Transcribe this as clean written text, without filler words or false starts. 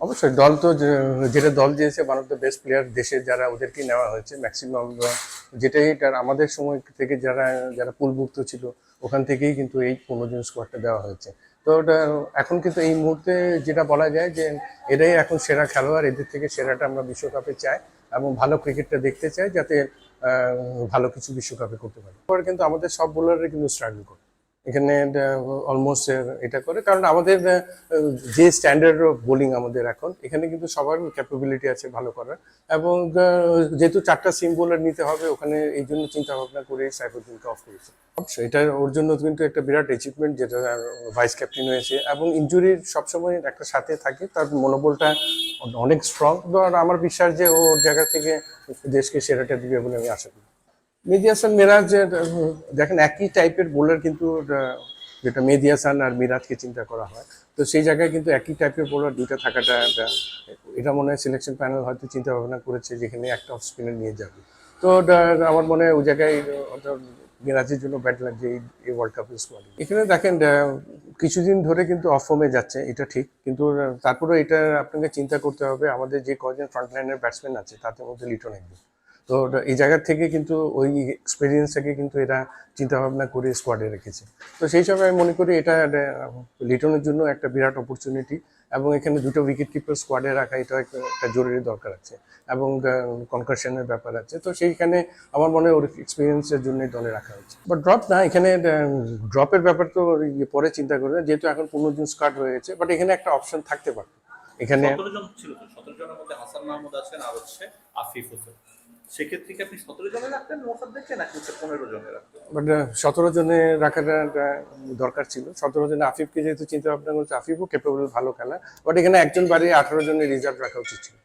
অবশ্যই দল তো যেটা দল দিয়েছে one of the best player দেশের যারা ওদেরকেই নেওয়া হয়েছে ম্যাক্সিমাম, যেটাই এটার আমাদের সময় থেকে যারা যারা পুলভুক্ত ছিল ওখান থেকেই কিন্তু এই 15 জন স্কোয়াডটা দেওয়া হয়েছে। তো ওটা এখন কিন্তু এই মুহূর্তে যেটা বলা যায় যে এরাই এখন সেরা খেলোয়াড়, এদের থেকে সেরাটা আমরা বিশ্বকাপে চাই এবং ভালো ক্রিকেটটা দেখতে চাই যাতে ভালো কিছু বিশ্বকাপে করতে পারি। পরে কিন্তু আমাদের সব বোলাররা কিন্তু স্ট্রাগল করে এখানে অলমোস্ট এটা করে, কারণ আমাদের যে স্ট্যান্ডার্ড অফ বোলিং আমাদের এখন এখানে কিন্তু সবার ক্যাপাবিলিটি আছে ভালো করার। এবং যেহেতু 4টা সিম বোলার নিতে হবে ওখানে, এই জন্য চিন্তা ভাবনা করে সাইফুদ্দিনকে অফ করেছে। অবশ্যই এটা ওর জন্য কিন্তু একটা বিরাট অ্যাচিভমেন্ট, যেটা ভাইস ক্যাপ্টেন হয়েছে এবং ইনজুরির সবসময় একটা সাথে থাকে, তার মনোবলটা অনেক স্ট্রং। আর আমার বিশ্বাস যে ওর জায়গা থেকে দেশকে সেরাটা দিবে বলে আমি আশা করি। মেহেদী হাসান মিরাজ দেখেন একই টাইপের বোলার কিন্তু যেটা মেহেদী হাসান আর মিরাজকে চিন্তা করা হয়, তো সেই জায়গায় কিন্তু একই টাইপের বোলার দুইটা থাকাটা এটা মনে হয় সিলেকশন প্যানেল হয়তো চিন্তা ভাবনা করেছে যেখানে একটা অফ স্পিনার নিয়ে যাবে। তো আমার মনে হয় ওই জায়গায় মিরাজের জন্য ব্যাড লাগছে এই ওয়ার্ল্ড কাপের স্কোয়াডে। এখানে দেখেন কিছুদিন ধরে কিন্তু অফ ফর্মে যাচ্ছে, এটা ঠিক, কিন্তু তারপরে এটা আপনাকে চিন্তা করতে হবে আমাদের যে কজন ফ্রন্টলাইনের ব্যাটসম্যান আছে তাদের মধ্যে লিটন একজন। তো এই জায়গা থেকে কিন্তু ওই এক্সপিরিয়েন্সটাকে কিন্তু এরা চিন্তা ভাবনা করে স্কোয়াডে রেখেছে। তো সেই সময় আমি মনে করি এটা লিটনের জন্য একটা বিরাট অপরচুনিটি, এবং এখানে দুটো উইকেট কিপার স্কোয়াডে রাখা এটা একটা জরুরি দরকার আছে, এবং কনকাশনের ব্যাপার আছে। তো সেইখানে আমার মনে হয় ওর এক্সপিরিয়েন্সের জন্যই দলে রাখা হচ্ছে। বাট ড্রপ না, এখানে ড্রপের ব্যাপার তো পরে চিন্তা করবে, যেহেতু এখন 15 জন স্কোয়াড হয়েছে। বাট এখানে একটা অপশন থাকতে পারত এখানে। 17 জন ছিল তো, 17 জনের মধ্যে হাসান মাহমুদ আছেন আর হচ্ছে আফিফ হোসেন। সেক্ষেত্রে কি আপনি 17 জনে রাখতেন মোসাদ্দেককে নাকি 15 জনে রাখতেন? বাট 17 জনে রাখাটা দরকার ছিল। 17 জনে আফিফকে যেহেতু চিন্তা ভাবনা করছে, আফিফও ক্যাপেবল ভালো খেলা, বাট এখানে একজন বাড়িয়ে 18 জনের রিজার্ভ রাখা উচিত ছিল।